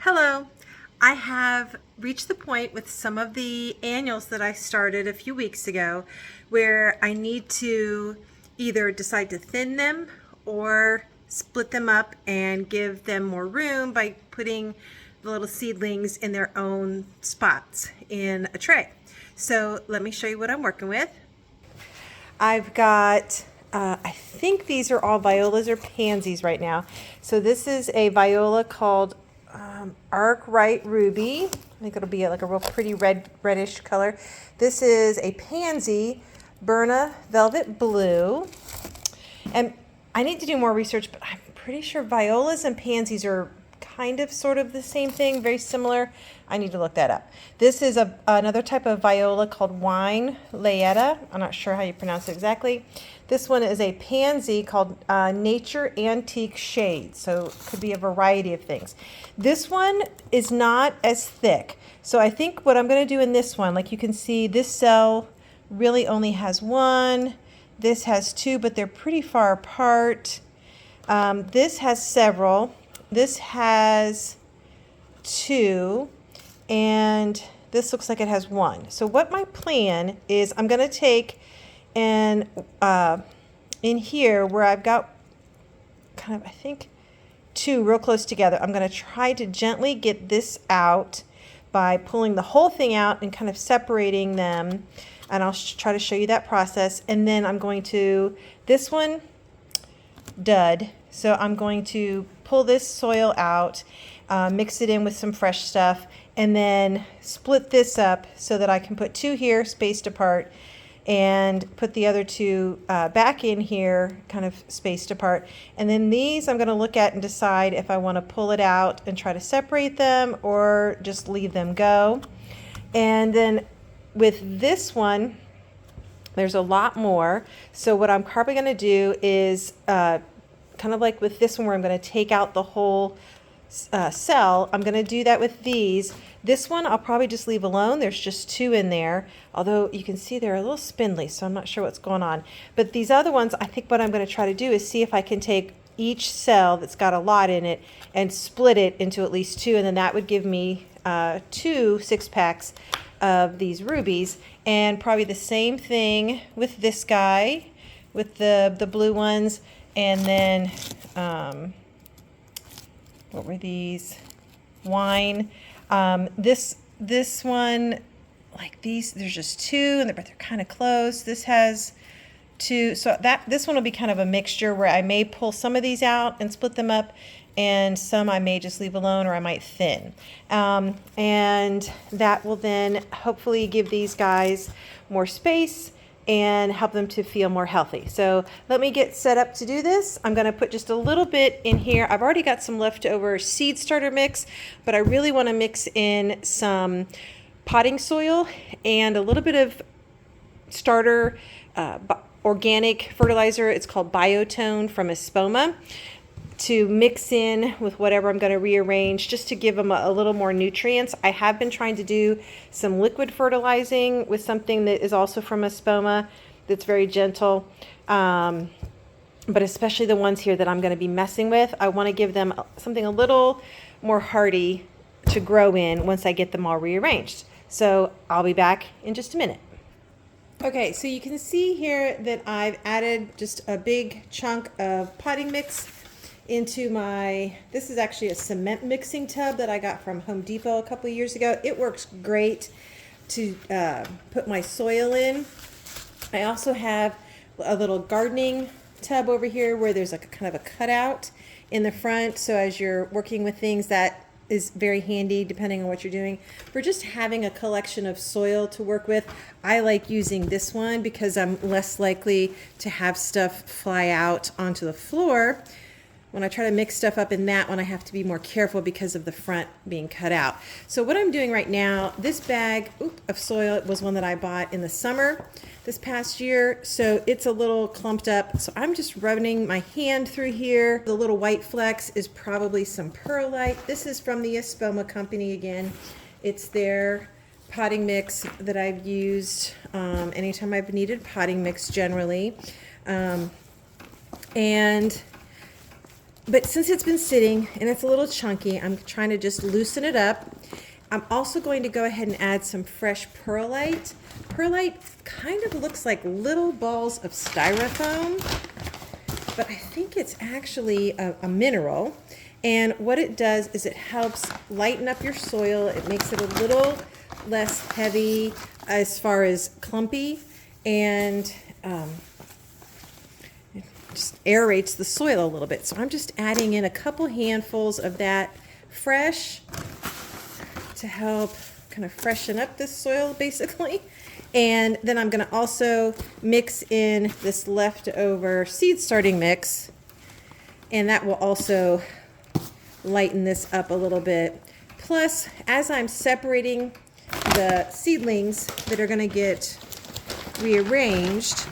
Hello. I have reached the point with some of the annuals that I started a few weeks ago where I need to either decide to thin them or split them up and give them more room by putting the little seedlings in their own spots in a tray. So let me show you what I'm working with. I've got, I think these are all violas or pansies right now. So this is a viola called Arkwright Ruby. I think it'll be like a real pretty reddish color. This is a pansy, Berna Velvet Blue. And I need to do more research, but I'm pretty sure violas and pansies are kind of sort of the same thing, very similar. I need to look that up. This is another type of viola called Wine Layetta. I'm not sure how you pronounce it exactly. This one is a pansy called Nature Antique Shade, so it could be a variety of things. This one is not as thick, so I think what I'm going to do in this one, like you can see, this cell really only has one. This has two, but they're pretty far apart. This has several. This has two, and this looks like it has one. So what my plan is, I'm going to take and in here where I've got kind of, I think, two real close together, I'm going to try to gently get this out by pulling the whole thing out and kind of separating them. And I'll try to show you that process. And then I'm going to, this one, dud. So I'm going to pull this soil out, mix it in with some fresh stuff, and then split this up so that I can put two here spaced apart and put the other two back in here kind of spaced apart. And then these I'm going to look at and decide if I want to pull it out and try to separate them or just leave them go. And then with this one, there's a lot more. So what I'm probably going to do is kind of like with this one where I'm going to take out the whole cell. I'm going to do that with these. This one I'll probably just leave alone. There's just two in there, although you can see they're a little spindly, so I'm not sure what's going on. But these other ones, I think what I'm going to try to do is see if I can take each cell that's got a lot in it and split it into at least two, and then that would give me 2 6-packs of these rubies. And probably the same thing with this guy, with the blue ones. And then what were these? Wine. This one, like these, there's just two, but they're kind of close. This has two, so this one will be kind of a mixture where I may pull some of these out and split them up, and some I may just leave alone, or I might thin. And that will then hopefully give these guys more space and help them to feel more healthy. So let me get set up to do this. I'm gonna put just a little bit in here. I've already got some leftover seed starter mix, but I really wanna mix in some potting soil and a little bit of starter organic fertilizer. It's called Biotone from Espoma, to mix in with whatever I'm going to rearrange, just to give them a little more nutrients. I have been trying to do some liquid fertilizing with something that is also from Espoma that's very gentle, but especially the ones here that I'm going to be messing with, I want to give them something a little more hardy to grow in once I get them all rearranged. So I'll be back in just a minute. Okay, so you can see here that I've added just a big chunk of potting mix into this is actually a cement mixing tub that I got from Home Depot a couple of years ago. It works great to put my soil in. I also have a little gardening tub over here where there's like a kind of a cutout in the front, so as you're working with things, that is very handy depending on what you're doing. For just having a collection of soil to work with, I like using this one because I'm less likely to have stuff fly out onto the floor. When I try to mix stuff up in that one, I have to be more careful because of the front being cut out. So what I'm doing right now, this bag of soil was one that I bought in the summer this past year, so it's a little clumped up. So I'm just running my hand through here. The little white flecks is probably some perlite. This is from the Espoma company again. It's their potting mix that I've used anytime I've needed potting mix generally. And But since it's been sitting and it's a little chunky, I'm trying to just loosen it up. I'm also going to go ahead and add some fresh perlite. Perlite kind of looks like little balls of styrofoam, but I think it's actually a mineral. And what it does is it helps lighten up your soil. It makes it a little less heavy as far as clumpy, and it just aerates the soil a little bit. So I'm just adding in a couple handfuls of that fresh to help kind of freshen up this soil basically. And then I'm going to also mix in this leftover seed starting mix, and that will also lighten this up a little bit. Plus, as I'm separating the seedlings that are going to get rearranged,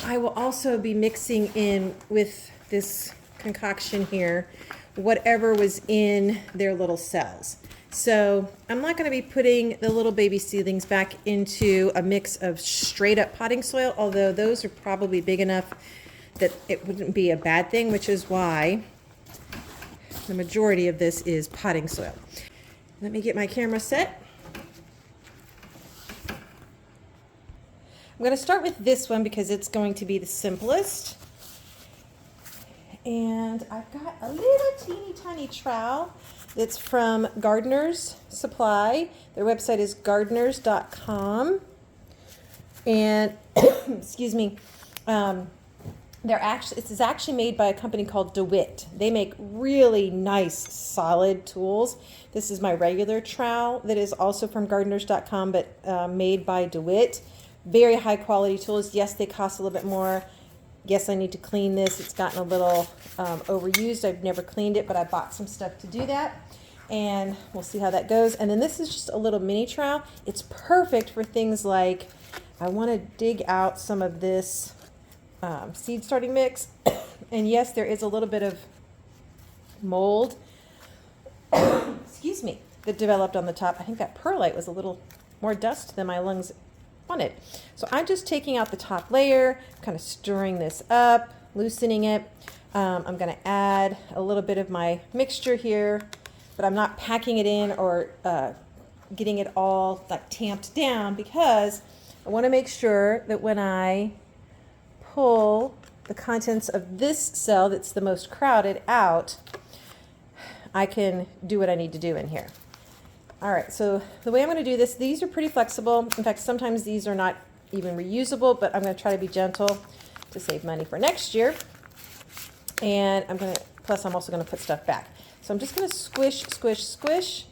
I will also be mixing in with this concoction here whatever was in their little cells. So I'm not going to be putting the little baby seedlings back into a mix of straight up potting soil, although those are probably big enough that it wouldn't be a bad thing, which is why the majority of this is potting soil. Let me get my camera set. I'm going to start with this one because it's going to be the simplest. And I've got a little teeny tiny trowel that's from Gardener's Supply. Their website is gardeners.com. And excuse me, it's actually made by a company called DeWitt. They make really nice solid tools. This is my regular trowel that is also from gardeners.com, but made by DeWitt. Very high quality tools. Yes, they cost a little bit more. Yes, I need to clean this. It's gotten a little overused. I've never cleaned it, but I bought some stuff to do that. And we'll see how that goes. And then this is just a little mini trowel. It's perfect for things like I want to dig out some of this seed starting mix. And yes, there is a little bit of mold, excuse me, that developed on the top. I think that perlite was a little more dust than my lungs wanted. So I'm just taking out the top layer, kind of stirring this up, loosening it. I'm going to add a little bit of my mixture here, but I'm not packing it in or getting it all like tamped down, because I want to make sure that when I pull the contents of this cell that's the most crowded out, I can do what I need to do in here. All right, so the way I'm going to do this, these are pretty flexible. In fact, sometimes these are not even reusable, but I'm going to try to be gentle to save money for next year. And plus I'm also going to put stuff back. So I'm just going to squish, squish, squish,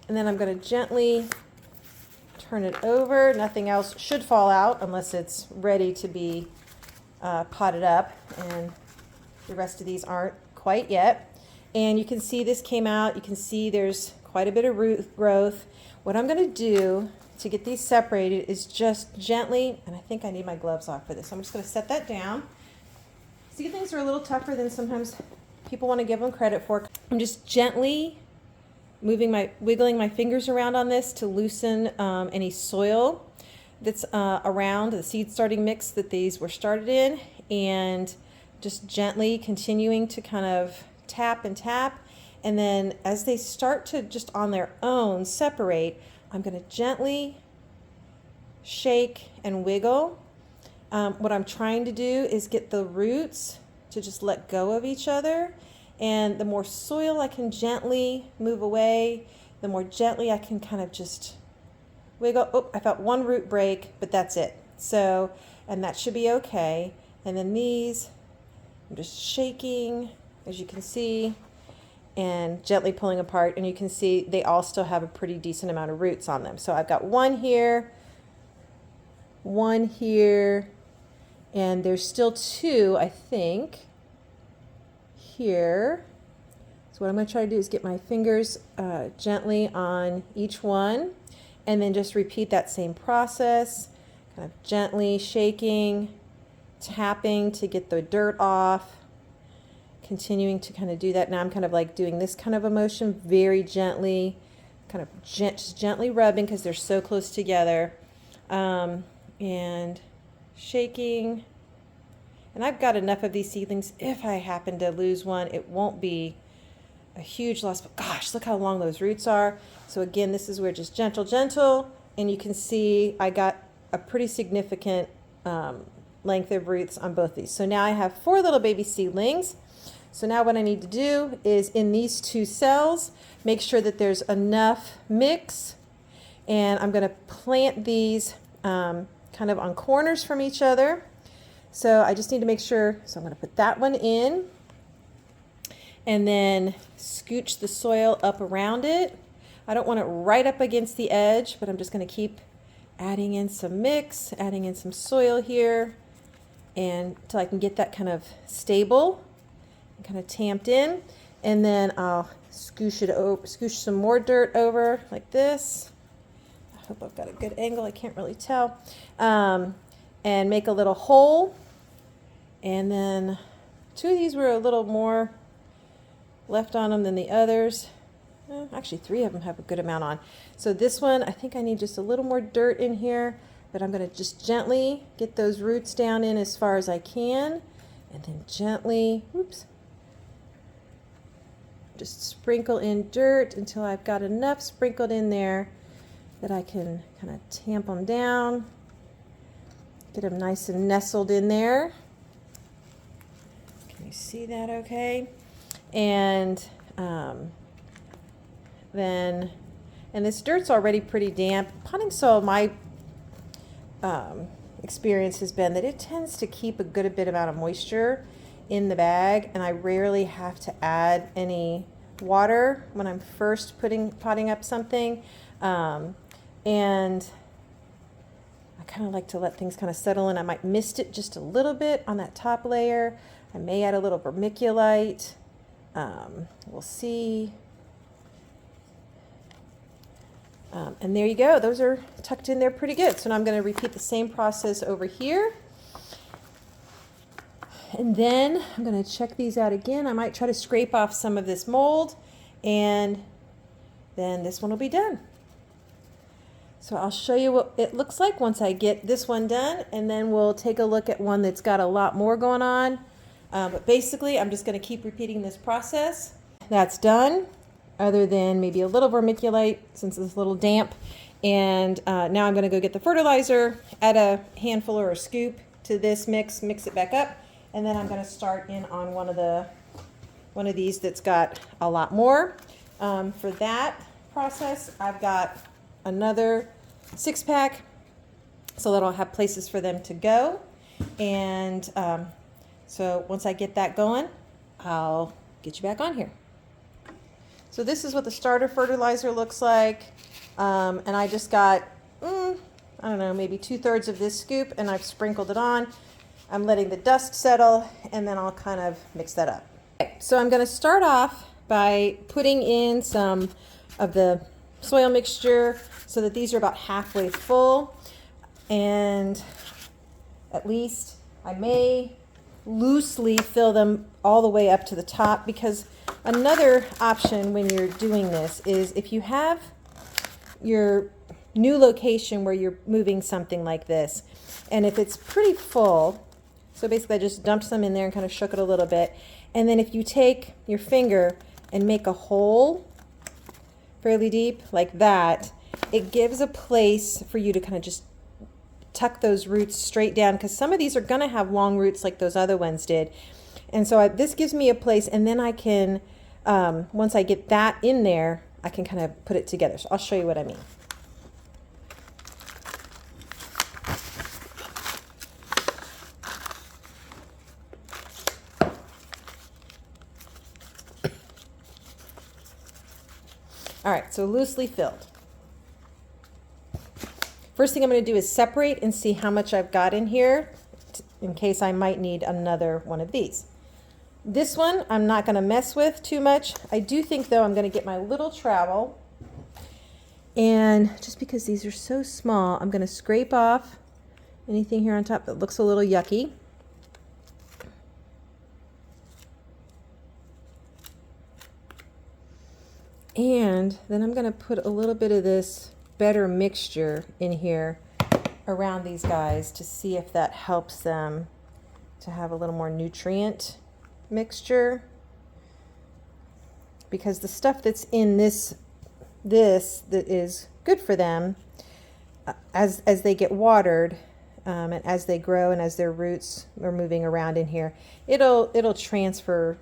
and then I'm going to gently turn it over. Nothing else should fall out unless it's ready to be potted up, and the rest of these aren't quite yet. And you can see this came out. You can see there's quite a bit of root growth. What I'm going to do to get these separated is just gently, and I think I need my gloves off for this. So I'm just going to set that down. Seedlings are a little tougher than sometimes people want to give them credit for. I'm just gently wiggling my fingers around on this to loosen any soil that's around the seed starting mix that these were started in, and just gently continuing to kind of tap and tap. And then as they start to just on their own separate, I'm going to gently shake and wiggle. What I'm trying to do is get the roots to just let go of each other. And the more soil I can gently move away, the more gently I can kind of just wiggle. Oh, I felt one root break, but that's it. So, and that should be okay. And then these, I'm just shaking, as you can see, and gently pulling apart, and you can see they all still have a pretty decent amount of roots on them. So I've got one here, and there's still two, I think, here. So what I'm going to try to do is get my fingers gently on each one, and then just repeat that same process, kind of gently shaking, tapping to get the dirt off, continuing to kind of do that. Now I'm kind of like doing this kind of a motion very gently, kind of just gently rubbing because they're so close together, and shaking And I've got enough of these seedlings. If I happen to lose one, it won't be a huge loss, but gosh, look how long those roots are. So again, this is where just gentle, gentle, and you can see I got a pretty significant length of roots on both these. So now I have 4 little baby seedlings. So now what I need to do is in these 2 cells, make sure that there's enough mix, and I'm going to plant these kind of on corners from each other. So I just need to make sure, so I'm going to put that one in and then scooch the soil up around it. I don't want it right up against the edge, but I'm just going to keep adding in some mix, adding in some soil here, and until I can get that kind of stable, kind of tamped in. And then I'll scooch some more dirt over like this. I hope I've got a good angle, I can't really tell. And make a little hole. And then 2 of these were a little more left on them than the others. Actually 3 of them have a good amount on. So this one, I think I need just a little more dirt in here, but I'm going to just gently get those roots down in as far as I can, and then gently, just sprinkle in dirt until I've got enough sprinkled in there that I can kind of tamp them down, get them nice and nestled in there. Can you see that okay? And this dirt's already pretty damp. Potting soil, my experience has been that it tends to keep a good bit amount of moisture in the bag, and I rarely have to add any water when I'm first potting up something. And I kind of like to let things kind of settle in. I might mist it just a little bit on that top layer. I may add a little vermiculite. We'll see. And there you go. Those are tucked in there pretty good. So now I'm going to repeat the same process over here. And then I'm going to check these out again. I might try to scrape off some of this mold, and then this one will be done. So I'll show you what it looks like once I get this one done, and then we'll take a look at one that's got a lot more going on. But basically, I'm just going to keep repeating this process. That's done, other than maybe a little vermiculite since it's a little damp. And now I'm going to go get the fertilizer, add a handful or a scoop to this mix it back up, and then I'm going to start in on one of these that's got a lot more. For that process, I've got another 6-pack so that I'll have places for them to go. And so once I get that going, I'll get you back on here. So this is what the starter fertilizer looks like. And I just got, I don't know, maybe 2/3 of this scoop, and I've sprinkled it on. I'm letting the dust settle, and then I'll kind of mix that up. Okay, so I'm going to start off by putting in some of the soil mixture so that these are about halfway full. And at least I may loosely fill them all the way up to the top, because another option when you're doing this is if you have your new location where you're moving something like this, and if it's pretty full, so basically I just dumped some in there and kind of shook it a little bit, and then if you take your finger and make a hole fairly deep like that, it gives a place for you to kind of just tuck those roots straight down, because some of these are going to have long roots like those other ones did. And so this gives me a place, and then I can, once I get that in there, I can kind of put it together. So I'll show you what I mean. All right, so loosely filled. First thing I'm going to do is separate and see how much I've got in here in case I might need another one of these. This one I'm not going to mess with too much. I do think, though, I'm going to get my little trowel, and just because these are so small, I'm going to scrape off anything here on top that looks a little yucky. And then I'm going to put a little bit of this better mixture in here around these guys to see if that helps them to have a little more nutrient mixture, because the stuff that's in this that is good for them, as they get watered, and as they grow and as their roots are moving around in here, it'll transfer,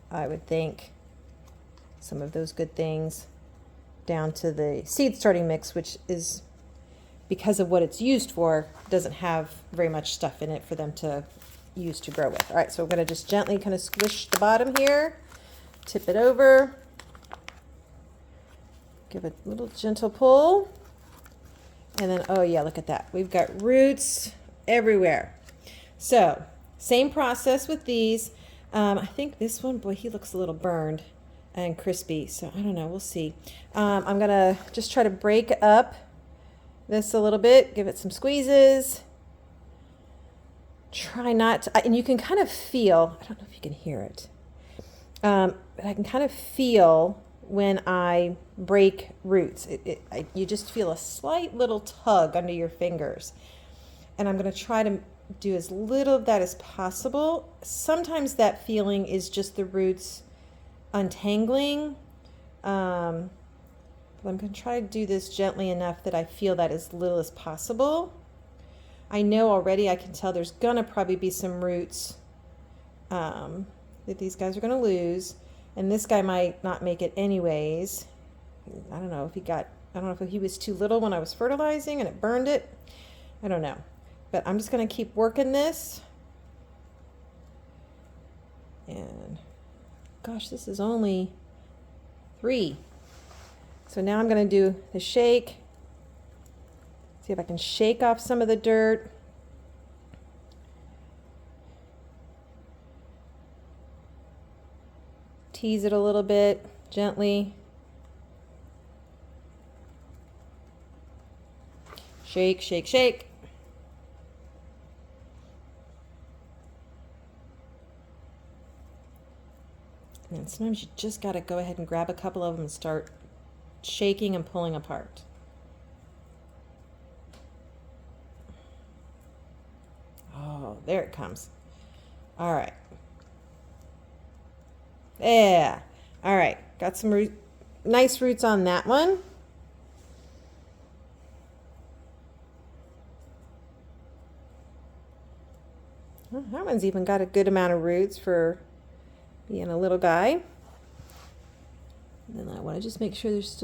I would think, some of those good things down to the seed starting mix, which is, because of what it's used for, doesn't have very much stuff in it for them to use to grow with. All right, so we're going to just gently kind of squish the bottom here, tip it over, give it a little gentle pull, and then, oh yeah, look at that. We've got roots everywhere. So same process with these. I think this one, boy, he looks a little burned and crispy, so I don't know, we'll see. I'm gonna just try to break up this a little bit, give it some squeezes. Try not to, and you can kind of feel, I don't know if you can hear it, but I can kind of feel when I break roots. You just feel a slight little tug under your fingers. And I'm going to try to do as little of that as possible. Sometimes that feeling is just the roots untangling. But I'm going to try to do this gently enough that I feel that as little as possible. I know already, I can tell there's going to probably be some roots that these guys are going to lose. And this guy might not make it anyways. I don't know if he was too little when I was fertilizing and it burned it. I don't know. But I'm just going to keep working this. And gosh, this is only 3. So now I'm going to do the shake. See if I can shake off some of the dirt. Tease it a little bit gently. Shake, shake, shake. And sometimes you just got to go ahead and grab a couple of them and start shaking and pulling apart. Oh, there it comes. All right. Yeah. All right. Got some nice roots on that one. Well, that one's even got a good amount of roots for being a little guy. And then I want to just make sure there's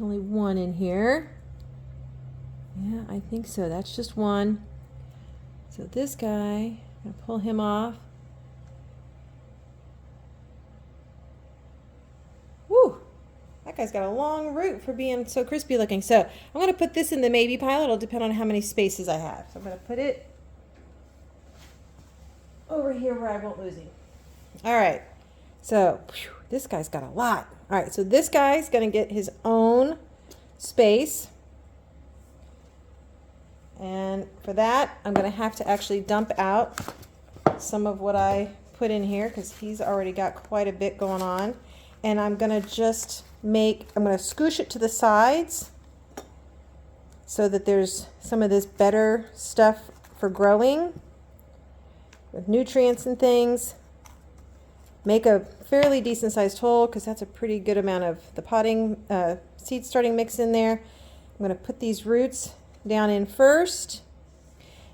only one in here. Yeah, I think so. That's just one. So this guy, I'm going to pull him off. Woo! That guy's got a long root for being so crispy looking. So I'm going to put this in the maybe pile. It'll depend on how many spaces I have. So I'm going to put it over here where I won't lose him. All right. So this guy's got a lot. All right. So this guy's going to get his own space. And for that, I'm going to have to actually dump out some of what I put in here because he's already got quite a bit going on. And I'm going to just I'm going to scoosh it to the sides so that there's some of this better stuff for growing with nutrients and things. Make a fairly decent sized hole because that's a pretty good amount of the potting seed starting mix in there. I'm going to put these roots down in first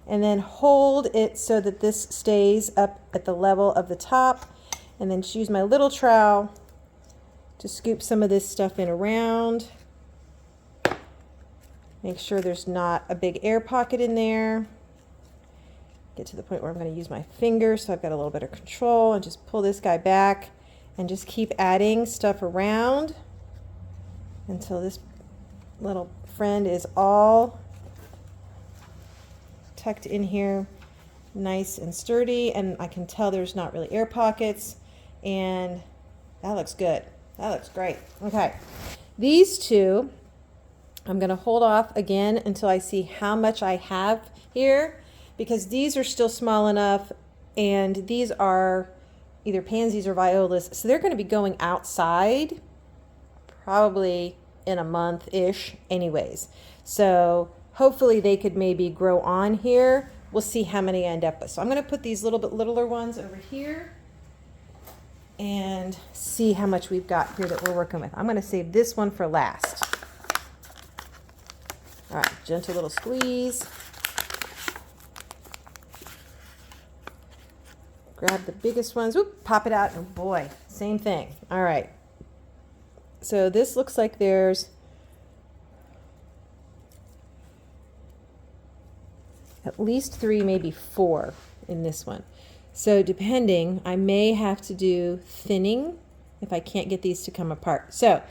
and then hold it so that this stays up at the level of the top, and then just use my little trowel to scoop some of this stuff in around. Make sure there's not a big air pocket in there. Get to the point where I'm going to use my finger so I've got a little bit of control, and just pull this guy back and just keep adding stuff around until this little friend is all tucked in here nice and sturdy, and I can tell there's not really air pockets, and that looks good. That looks great. Okay, these two I'm going to hold off again until I see how much I have here, because these are still small enough, and these are either pansies or violas, so they're going to be going outside probably in a month-ish anyways. So hopefully they could maybe grow on here we'll see how many I end up with. So I'm going to put these little bit littler ones over here and see how much we've got here that we're working with. I'm going to save this one for last. All right, gentle little squeeze. Grab the biggest ones, whoop, pop it out, and boy, same thing. All right. So this looks like there's at least 3, maybe 4 in this one. So depending, I may have to do thinning if I can't get these to come apart. So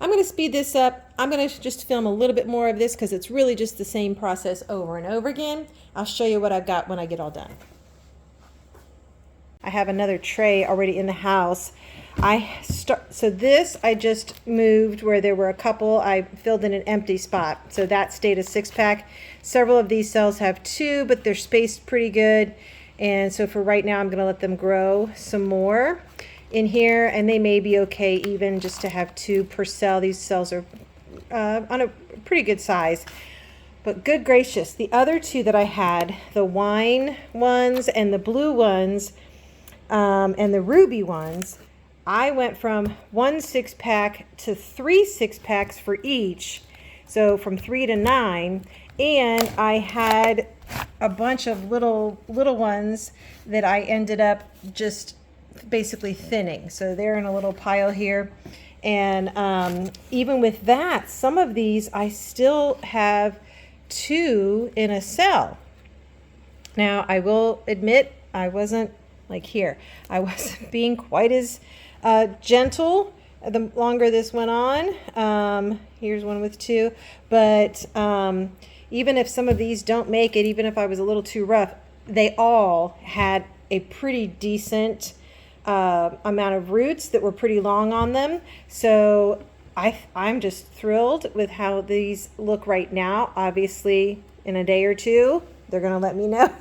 I'm going to speed this up. I'm going to just film a little bit more of this because it's really just the same process over and over again. I'll show you what I've got when I get all done. I have another tray already in the house. So this I just moved where there were a couple. I filled in an empty spot. So that stayed a 6-pack. Several of these cells have 2, but they're spaced pretty good. And so for right now, I'm going to let them grow some more in here. And they may be okay even just to have 2 per cell. These cells are on a pretty good size. But good gracious, the other 2 that I had, the wine ones and the blue ones, and the ruby ones, I went from 1 6-pack to 3 6-packs for each. So from 3 to 9. And I had a bunch of little ones that I ended up just basically thinning. So they're in a little pile here. And even with that, some of these I still have 2 in a cell. Now, I will admit I wasn't like here. I wasn't being quite as gentle the longer this went on. Here's one with 2. But even if some of these don't make it, even if I was a little too rough, they all had a pretty decent amount of roots that were pretty long on them. So I'm just thrilled with how these look right now. Obviously, in a day or 2, they're going to let me know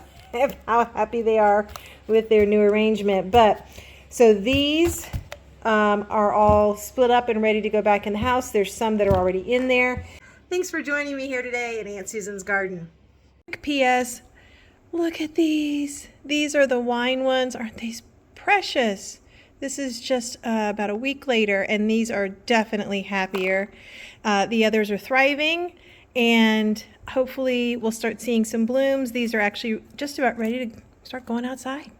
how happy they are with their new arrangement. But so these are all split up and ready to go back in the house. There's some that are already in there. Thanks for joining me here today in Aunt Susan's garden. P.S. Look at these. These are the wine ones. Aren't these precious? This is just about a week later, and these are definitely happier. The others are thriving, and hopefully we'll start seeing some blooms. These are actually just about ready to start going outside.